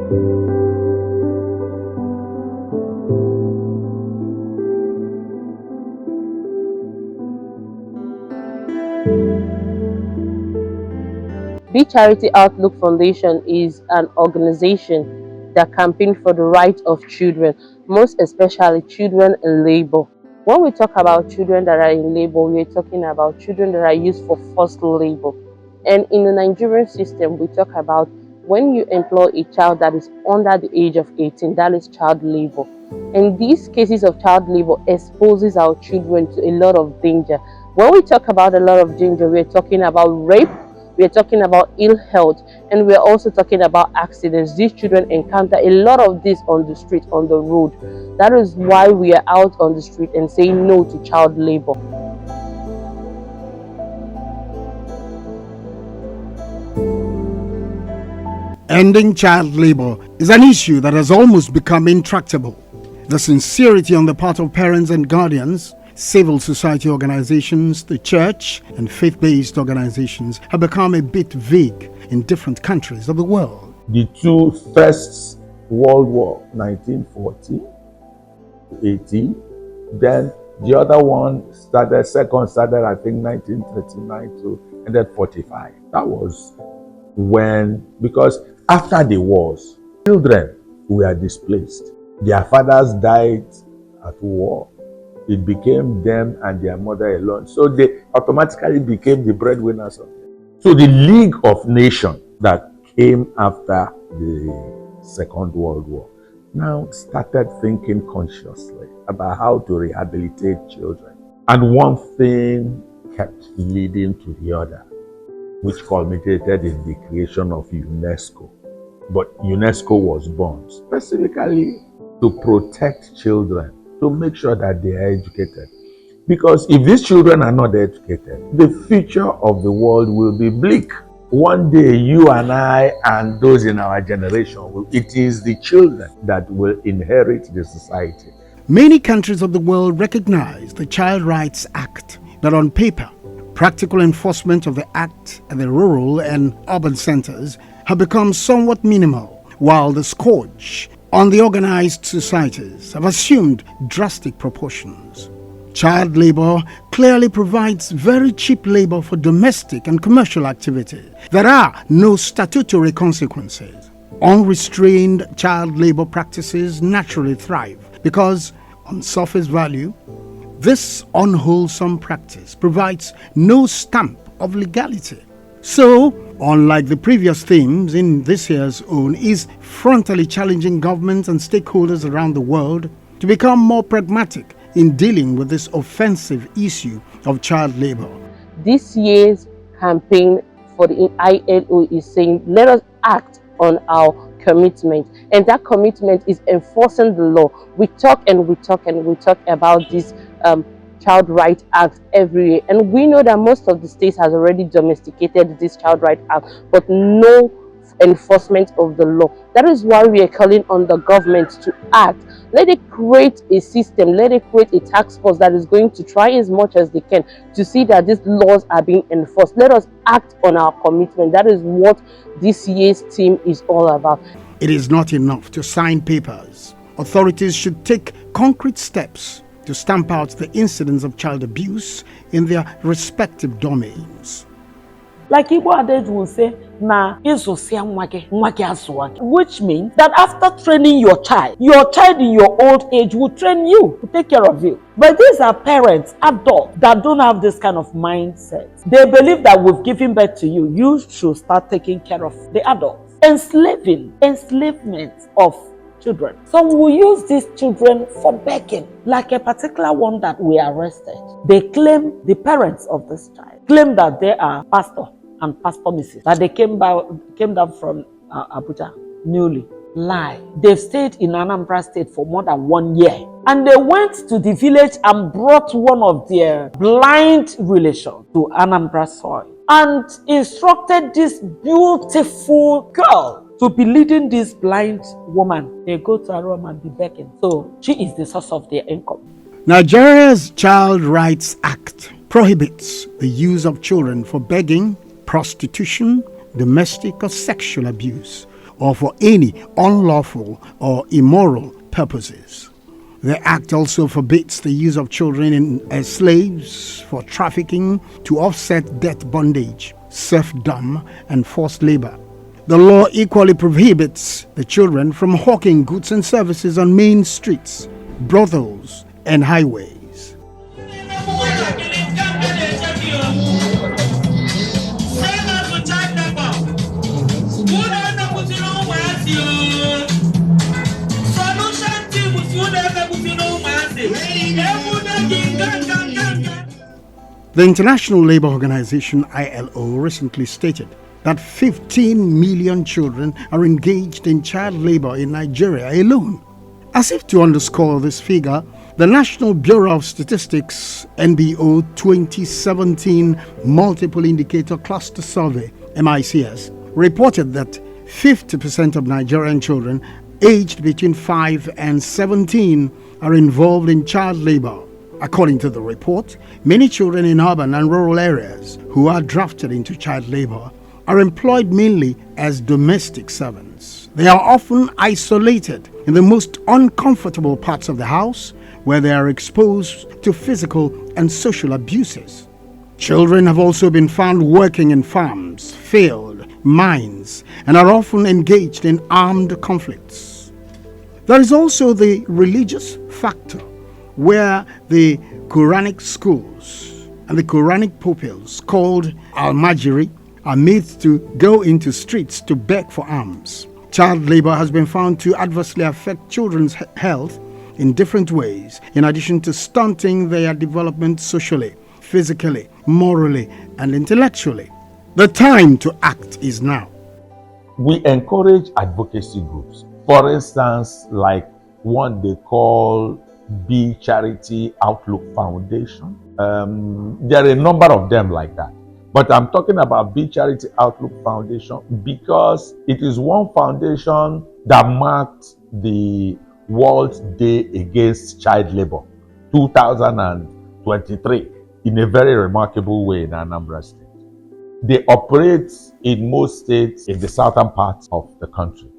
BeeCee Outlook Foundation is an organization that campaigns for the rights of children, most especially children in labor. When we talk about children that are in labor, we're talking about children that are used for forced labor. And in the Nigerian system, we talk about when you employ a child that is under the age of 18, that is child labor. And these cases of child labor exposes our children to a lot of danger. When we talk about a lot of danger, we're talking about rape, we're talking about ill health, and we're also talking about accidents. These children encounter a lot of this on the street, on the road. That is why we are out on the street and saying no to child labor. Ending child labor is an issue that has almost become intractable. The sincerity on the part of parents and guardians, civil society organizations, the church, and faith-based organizations have become a bit vague in different countries of the world. The two first World War, 1940 to 18, then the other one started I think 1939 to ended 45. That was when, because after the wars, children were displaced. Their fathers died at war. It became them and their mother alone. So they automatically became the breadwinners of them. So the League of Nations that came after the Second World War now started thinking consciously about how to rehabilitate children. And one thing kept leading to the other, which culminated in the creation of UNESCO. But UNESCO was born specifically to protect children, to make sure that they are educated. Because if these children are not educated, the future of the world will be bleak. One day, you and I and those in our generation, it is the children that will inherit the society. Many countries of the world recognize the Child Rights Act, but on paper, practical enforcement of the act at the rural and urban centers have become somewhat minimal, while the scourge on the organized societies have assumed drastic proportions. Child labor clearly provides very cheap labor for domestic and commercial activity. There are no statutory consequences. Unrestrained child labor practices naturally thrive because, on surface value, this unwholesome practice provides no stamp of legality. So, unlike the previous themes in this year's own, is frontally challenging governments and stakeholders around the world to become more pragmatic in dealing with this offensive issue of child labor. This year's campaign for the ILO is saying, let us act on our commitment, and that commitment is enforcing the law. We talk and we talk and we talk about this Child Rights Act every year, and we know that most of the states has already domesticated this Child Rights Act, but no enforcement of the law. That is why we are calling on the government to act. Let it create a system, let it create a task force that is going to try as much as they can to see that these laws are being enforced. Let us act on our commitment. That is what this year's theme is all about. It is not enough to sign papers. Authorities should take concrete steps to stamp out the incidents of child abuse in their respective domains. Like Igbo adage will say, na izusia nwake asuwake, which means that after training your child in your old age will train you to take care of you. But these are parents, adults, that don't have this kind of mindset. They believe that we've given birth to you, you should start taking care of the adults. Enslavement of children. Some will use these children for begging, like a particular one that we arrested. They claim, the parents of this child claim that they are pastor and pastor Mrs. that they came down from Abuja newly. Lie. They've stayed in Anambra State for more than 1 year, and they went to the village and brought one of their blind relations to Anambra soil and instructed this beautiful girl to be leading this blind woman. They go to her room and be begging. So she is the source of their income. Nigeria's Child Rights Act prohibits the use of children for begging, prostitution, domestic or sexual abuse, or for any unlawful or immoral purposes. The Act also forbids the use of children as slaves for trafficking to offset debt bondage, serfdom, and forced labor. The law equally prohibits the children from hawking goods and services on main streets, brothels, and highways. The International Labour Organization ILO recently stated that 15 million children are engaged in child labor in Nigeria alone. As if to underscore this figure, the National Bureau of Statistics NBO 2017 Multiple Indicator Cluster Survey MICS reported that 50% of Nigerian children aged between 5 and 17 are involved in child labor. According to the report, many children in urban and rural areas who are drafted into child labor are employed mainly as domestic servants. They are often isolated in the most uncomfortable parts of the house, where they are exposed to physical and social abuses. Children have also been found working in farms, fields, mines, and are often engaged in armed conflicts. There is also the religious factor, where the Quranic schools and the Quranic pupils called Al-Majiri are made to go into streets to beg for alms. Child labor has been found to adversely affect children's health in different ways, in addition to stunting their development socially, physically, morally, and intellectually. The time to act is now. We encourage advocacy groups. For instance, like one they call BeeCee Outlook Foundation. There are a number of them like that. But I'm talking about BeeCee Outlook Foundation because it is one foundation that marked the World Day Against Child Labor 2023 in a very remarkable way in Anambra State. They operate in most states in the southern part of the country.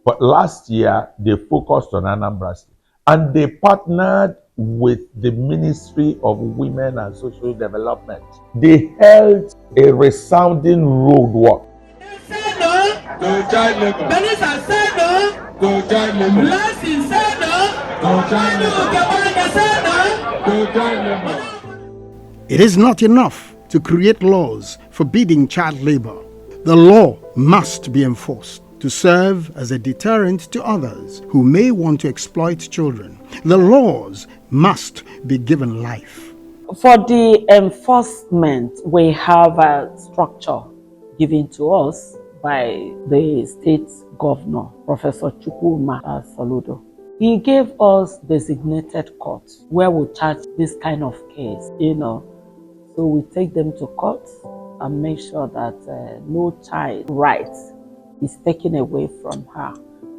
But last year, they focused on Anambra State. And they partnered with the Ministry of Women and Social Development. They held a resounding roadwork. Say no to child labor. Minister say no to child labor. Blessing say no to child labor. It is not enough to create laws forbidding child labor. The law must be enforced to serve as a deterrent to others who may want to exploit children. The laws must be given life. For the enforcement, we have a structure given to us by the state governor, Professor Chukwuma Saludo. He gave us designated courts where we charge this kind of case, So we take them to court and make sure that no child rights is taken away from her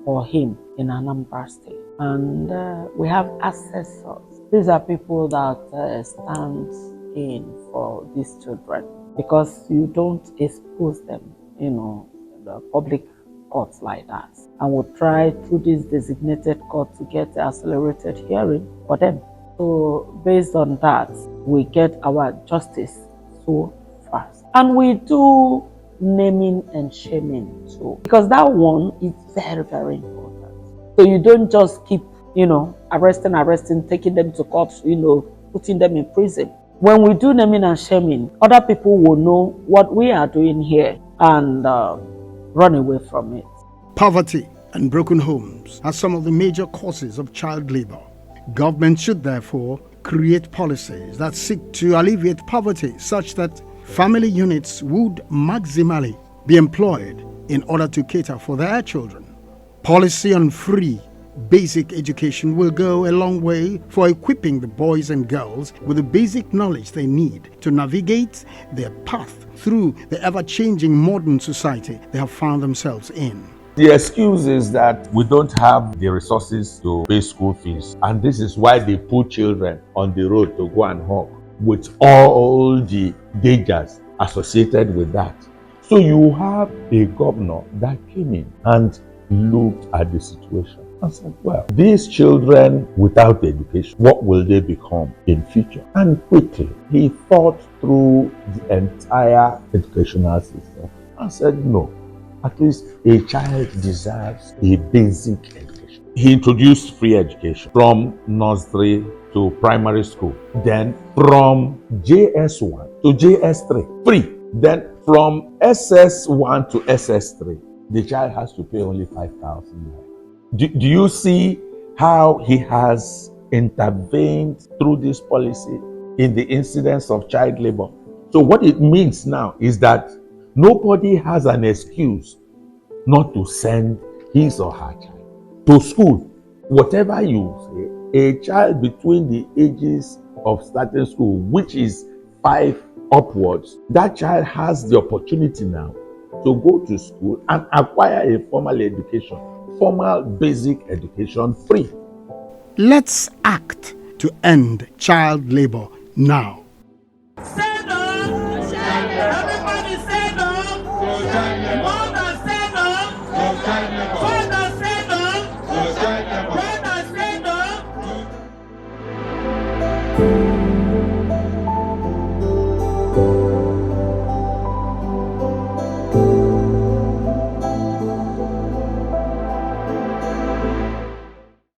or him in Anambra State. And we have assessors. These are people that stand in for these children because you don't expose them, the public courts like that. And we'll try through this designated court to get accelerated hearing for them. So based on that, we get our justice so fast. And we do naming and shaming too, because that one is very, very important. So you don't just keep, arresting, taking them to court, putting them in prison. When we do naming and shaming, other people will know what we are doing here and run away from it. Poverty and broken homes are some of the major causes of child labor. Government should therefore create policies that seek to alleviate poverty such that family units would maximally be employed in order to cater for their children. Policy on free basic education will go a long way for equipping the boys and girls with the basic knowledge they need to navigate their path through the ever-changing modern society they have found themselves in. The excuse is that we don't have the resources to pay school fees, and this is why they put children on the road to go and hawk, with all the dangers associated with that. So you have a governor that came in and looked at the situation and said, well, these children without education, what will they become in future? And quickly, he thought through the entire educational system and said, no, at least a child deserves a basic education. He introduced free education from nursery to primary school, then from JS1 to JS3, free. Then from SS1 to SS3, the child has to pay only 5,000. Do you see how he has intervened through this policy in the incidence of child labor? So what it means now is that nobody has an excuse not to send his or her child to school. Whatever you say, a child between the ages of starting school, which is 5 upwards, that child has the opportunity now to go to school and acquire a formal education, formal basic education free. Let's act to end child labor now. Say no. Everybody say no. Mother say no. Father say no. Brother say no.